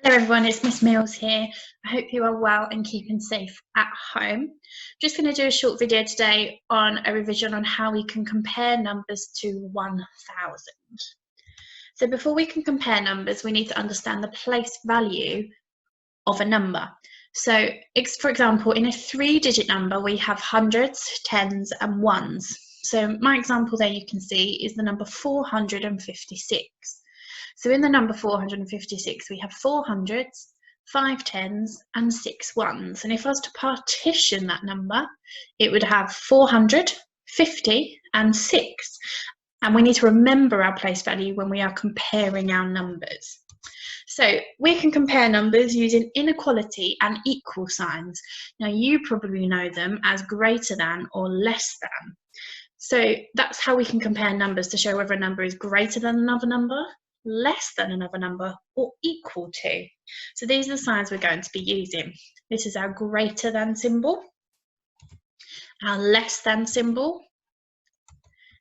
Hello everyone, it's Miss Mills here. I hope you are well and keeping safe at home. Just going to do a short video today on a revision on how we can compare numbers to 1000. So before we can compare numbers, we need to understand the place value of a number. So for example, in a 3-digit number, we have hundreds, tens and ones. So my example there you can see is the number 456. So in the number 456, we have 4 hundreds, 5 tens, and 6 ones. And if I was to partition that number, it would have 400, 50, and 6. And we need to remember our place value when we are comparing our numbers. So we can compare numbers using inequality and equal signs. Now you probably know them as greater than or less than. So that's how we can compare numbers to show whether a number is greater than another number, less than another number, or equal to. So these are the signs we're going to be using. This is our greater than symbol, our less than symbol,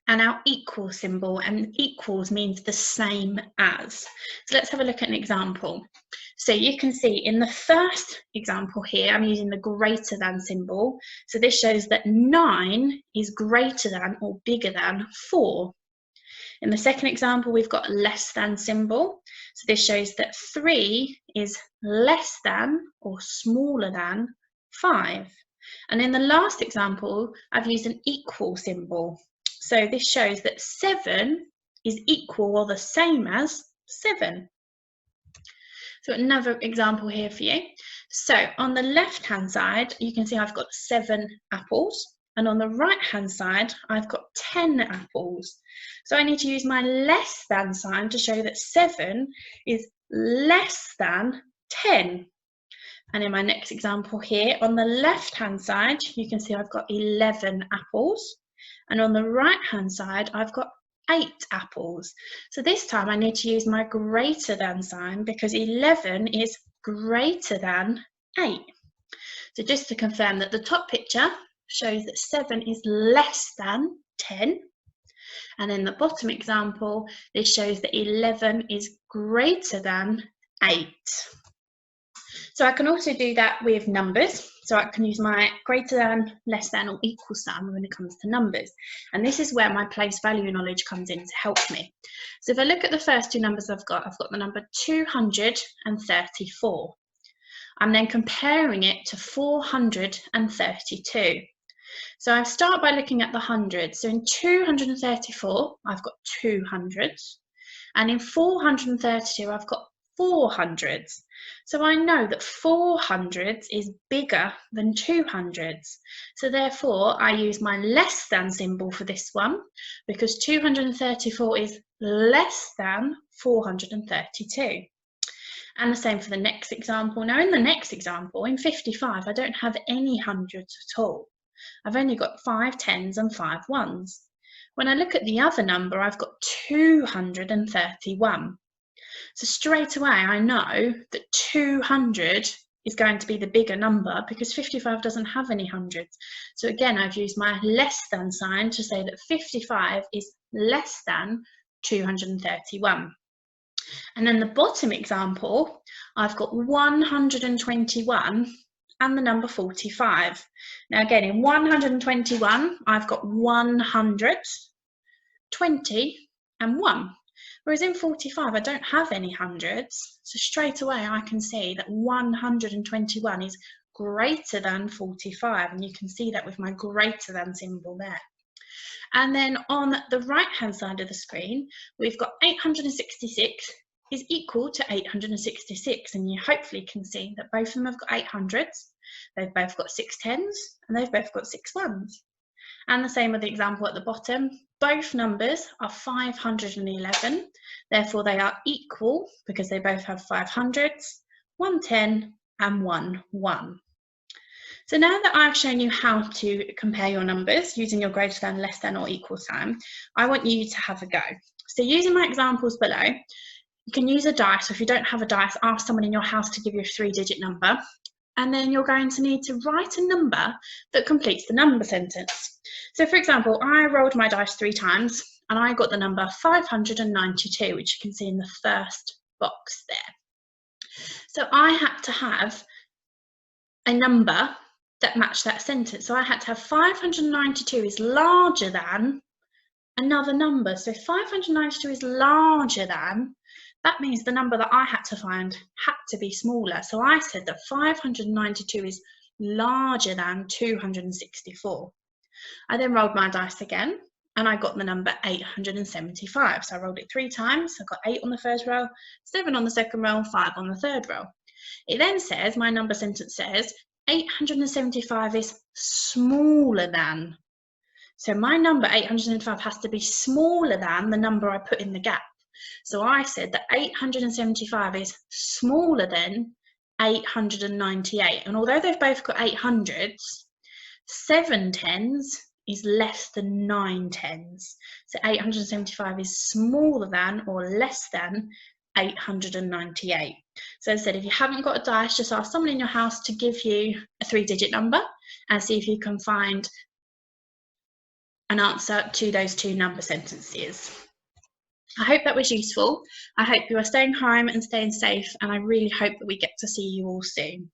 and our equal symbol, and equals means the same as. So let's have a look at an example. So you can see in the first example here, I'm using the greater than symbol. So this shows that 9 is greater than or bigger than 4. In the second example, we've got a less than symbol. So this shows that 3 is less than or smaller than 5. And in the last example, I've used an equal symbol. So this shows that 7 is equal or the same as 7. So another example here for you. So on the left-hand side, you can see I've got 7 apples. And on the right-hand side, I've got 10 apples. So I need to use my less than sign to show that 7 is less than 10. And in my next example here, on the left-hand side, you can see I've got 11 apples. And on the right-hand side, I've got 8 apples. So this time I need to use my greater than sign because 11 is greater than 8. So just to confirm that the top picture shows that 7 is less than 10. And in the bottom example, this shows that 11 is greater than 8. So I can also do that with numbers. So I can use my greater than, less than, or equal sign when it comes to numbers. And this is where my place value knowledge comes in to help me. So if I look at the first 2 numbers I've got the number 234. I'm then comparing it to 432. So I start by looking at the hundreds. So in 234, I've got 2 hundreds. And in 432, I've got 4 hundreds. So I know that 4 hundreds is bigger than 2 hundreds. So therefore, I use my less than symbol for this one because 234 is less than 432. And the same for the next example. Now in the next example, in 55, I don't have any hundreds at all. I've only got 5 tens and 5 ones. When I look at the other number, I've got 231. So straight away, I know that 200 is going to be the bigger number because 55 doesn't have any hundreds. So again, I've used my less than sign to say that 55 is less than 231. And then the bottom example, I've got 121 and the number 45. Now again, in 121, I've got 100, 20 and 1. Whereas in 45, I don't have any hundreds. So straight away, I can see that 121 is greater than 45. And you can see that with my greater than symbol there. And then on the right-hand side of the screen, we've got 866 is equal to 866. And you hopefully can see that both of them have got 800s. They've both got 6 tens and they've both got 6 ones. And the same with the example at the bottom. Both numbers are 511. Therefore, they are equal because they both have 500s, 1 10 and 1 1. So now that I've shown you how to compare your numbers using your greater than, less than, or equal sign, I want you to have a go. So using my examples below, you can use a dice. If you don't have a dice, ask someone in your house to give you a 3-digit number. And then you're going to need to write a number that completes the number sentence. So for example, I rolled my dice 3 times and I got the number 592, which you can see in the first box there. So I had to have a number that matched that sentence. So I had to have 592 is larger than another number. So 592 is larger than, that means the number that I had to find had to be smaller. So I said that 592 is larger than 264. I then rolled my dice again and I got the number 875. So I rolled it 3 times. I got 8 on the first row, 7 on the second row, 5 on the third row. It then says, my number sentence says, 875 is smaller than. So my number 875 has to be smaller than the number I put in the gap. So I said that 875 is smaller than 898. And although they've both got 800s, 7 tens is less than 9 tens. So 875 is smaller than or less than 898. So as I said, if you haven't got a dice, just ask someone in your house to give you a 3-digit number and see if you can find an answer to those 2 number sentences. I hope that was useful. I hope you are staying home and staying safe, and I really hope that we get to see you all soon.